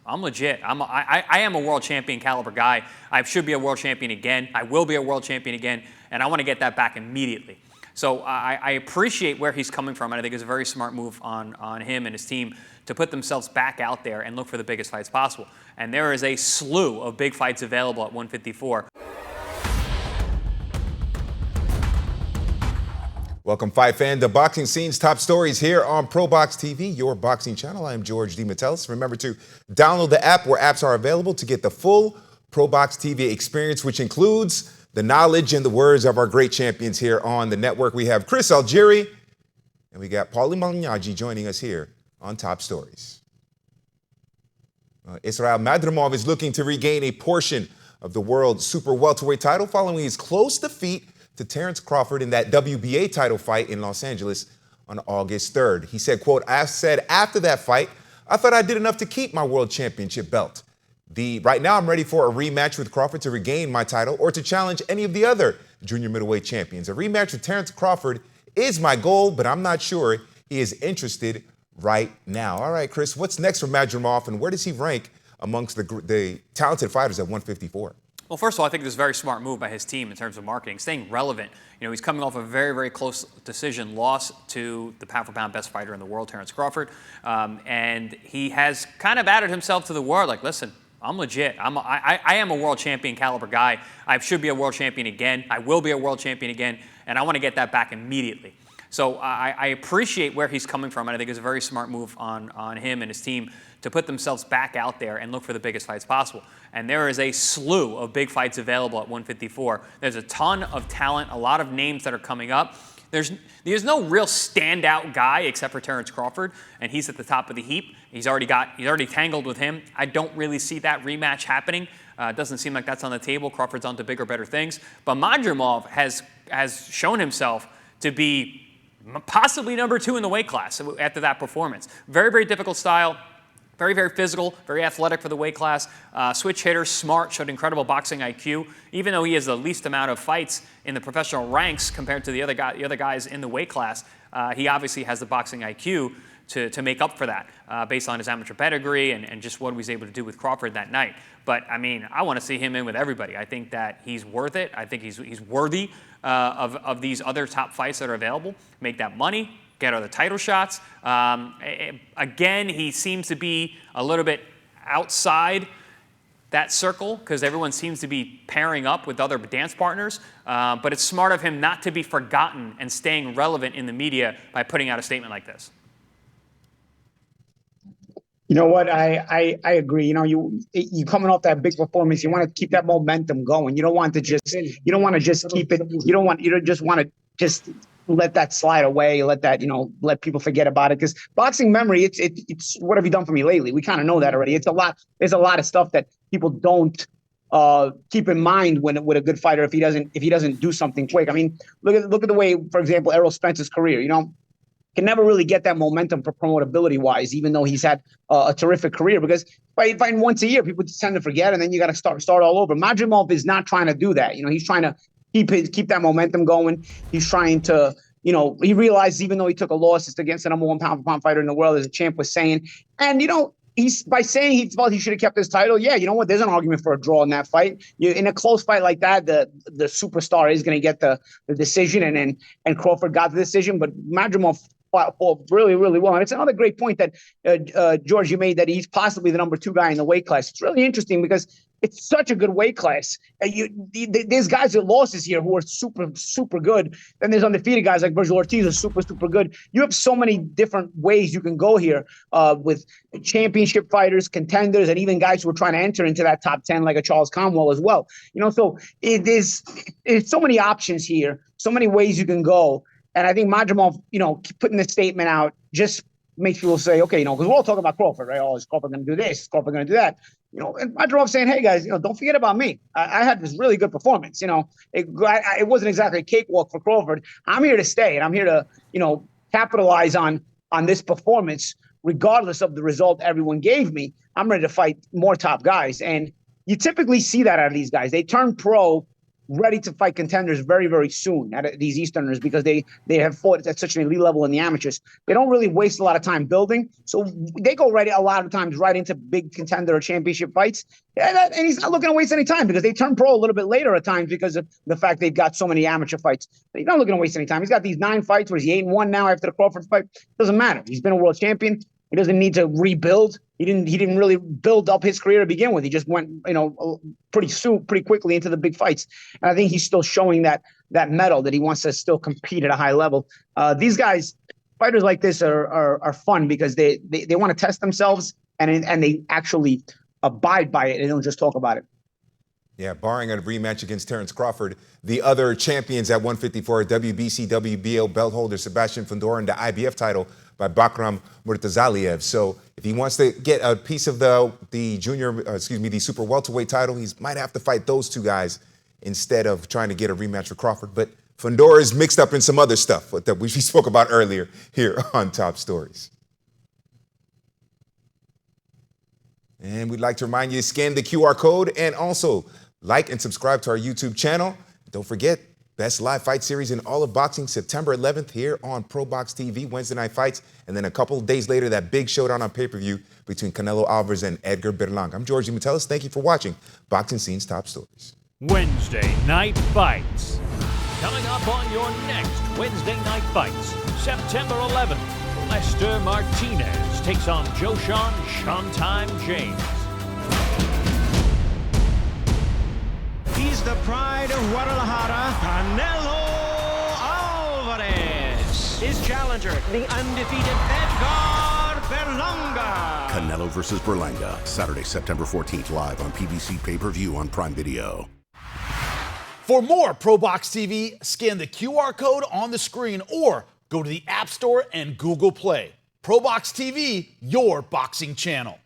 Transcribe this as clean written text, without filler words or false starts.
I'm legit. I am a world champion caliber guy. I should be a world champion again. I will be a world champion again, and I want to get that back immediately. So I appreciate where he's coming from, and I think it's a very smart move on him and his team to put themselves back out there and look for the biggest fights possible. And there is a slew of big fights available at 154. Welcome, Fight Fan, to Boxing Scene's top stories here on ProBox TV, your boxing channel. I am George DeMatteis. Remember to download the app where apps are available to get the full ProBox TV experience, which includes the knowledge and the words of our great champions here on the network. We have Chris Algieri, and we got Paulie Malignaggi joining us here on Top Stories. ISRAIL MADRIMOV is looking to regain a portion of the world super welterweight title following his close defeat to Terrence Crawford in that WBA title fight in Los Angeles on August 3rd. He said, quote, "I said after that fight, I thought I did enough to keep my world championship belt. Right now I'm ready for a rematch with Crawford to regain my title or to challenge any of the other junior middleweight champions. A rematch with Terrence Crawford is my goal, but I'm not sure he is interested right now." All right, Chris, what's next for Madrimov, and where does he rank amongst the talented fighters at 154? Well, first of all, I think this is a very smart move by his team in terms of marketing, staying relevant. You know, he's coming off a very, very close decision loss to the pound-for-pound best fighter in the world, Terrence Crawford, and he has kind of added himself to the world. Like, listen, I'm legit. I am a world champion caliber guy. I should be a world champion again. I will be a world champion again, and I want to get that back immediately. So I appreciate where he's coming from, and I think it's a very smart move on him and his team to put themselves back out there and look for the biggest fights possible. And there is a slew of big fights available at 154. There's a ton of talent, a lot of names that are coming up. There's no real standout guy except for Terrence Crawford, and he's at the top of the heap. He's already tangled with him. I don't really see that rematch happening. It doesn't seem like that's on the table. Crawford's on to bigger, better things. But Madrimov has shown himself to be possibly number 2 in the weight class after that performance. Very, very difficult style. Very, very physical, very athletic for the weight class. Switch hitter, smart, showed incredible boxing IQ. Even though he has the least amount of fights in the professional ranks compared to the other guys in the weight class, he obviously has the boxing IQ to make up for that based on his amateur pedigree and just what he was able to do with Crawford that night. But, I mean, I want to see him in with everybody. I think that he's worth it. I think he's worthy of these other top fights that are available. Make that money. Get other title shots. Again, he seems to be a little bit outside that circle because everyone seems to be pairing up with other dance partners. But it's smart of him not to be forgotten and staying relevant in the media by putting out a statement like this. You know what? I agree. You know, you coming off that big performance, you want to keep that momentum going. You don't want to just keep it. You don't just want to just let that slide away, let people forget about it. Because boxing memory, it's what have you done for me lately? We kind of know that already. It's a lot. There's a lot of stuff that people don't keep in mind with a good fighter if he doesn't do something quick. I mean, look at the way, for example, Errol Spence's career. You know, can never really get that momentum for promotability wise, even though he's had a terrific career. Because fighting once a year, people just tend to forget, and then you got to start all over. Madrimov is not trying to do that. You know, he's trying to keep that momentum going. He's trying to, he realizes even though he took a loss, it's against the number 1 pound-for-pound fighter in the world, as the champ was saying. And, he's by saying he felt he should have kept his title. Yeah, you know what? There's an argument for a draw in that fight. In a close fight like that, the superstar is going to get the decision, and Crawford got the decision. But Madrimov fought really, really well. And it's another great point that, George, you made, that he's possibly the number 2 guy in the weight class. It's really interesting because it's such a good weight class. There's guys that losses here who are super, super good. Then there's undefeated guys like Virgil Ortiz who are super, super good. You have so many different ways you can go here with championship fighters, contenders, and even guys who are trying to enter into that top 10 like a Charles Conwell as well. So it's so many options here, so many ways you can go. And I think Madrimov, putting this statement out just makes people say, okay, because we're all talking about Crawford, right? Oh, is Crawford going to do this? Is Crawford going to do that? And Madrimov saying, hey, guys, don't forget about me. I had this really good performance. It wasn't exactly a cakewalk for Crawford. I'm here to stay, and I'm here to, capitalize on this performance, regardless of the result everyone gave me. I'm ready to fight more top guys. And you typically see that out of these guys. They turn pro ready to fight contenders very, very soon at these Easterners because they have fought at such an elite level in the amateurs. They don't really waste a lot of time building, so they go right a lot of times right into big contender or championship fights. And he's not looking to waste any time because they turn pro a little bit later at times because of the fact they've got so many amateur fights. He's not looking to waste any time. He's got these 9 fights where he's 8-1 now after the Crawford fight. Doesn't matter. He's been a world champion. He doesn't need to rebuild. He didn't really build up his career to begin with. He just went, pretty quickly into the big fights. And I think he's still showing that mettle that he wants to still compete at a high level. These guys, fighters like this are fun because they want to test themselves and they actually abide by it and don't just talk about it. Yeah, barring a rematch against Terence Crawford, the other champions at 154 are WBC, WBO belt holder Sebastian Fundora and the IBF title by Bakram Murtazaliev. So if he wants to get a piece of the super welterweight title, he might have to fight those two guys instead of trying to get a rematch for Crawford. But Fundora is mixed up in some other stuff that we spoke about earlier here on Top Stories. And we'd like to remind you to scan the QR code and also like and subscribe to our YouTube channel. Don't forget, best live fight series in all of boxing, September 11th here on ProBox TV, Wednesday night fights. And then a couple of days later, that big showdown on pay-per-view between Canelo Alvarez and Edgar Berlanga. I'm George Metellus. Thank you for watching Boxing Scene's Top Stories. Wednesday night fights. Coming up on your next Wednesday night fights, September 11th. Lester Martinez takes on Joshawn Showtime James. He's the pride of Guadalajara, Canelo Alvarez. His challenger, the undefeated Edgar Berlanga. Canelo versus Berlanga, Saturday, September 14th, live on PBC pay-per-view on Prime Video. For more ProBox TV, scan the QR code on the screen or go to the App Store and Google Play. ProBox TV, your boxing channel.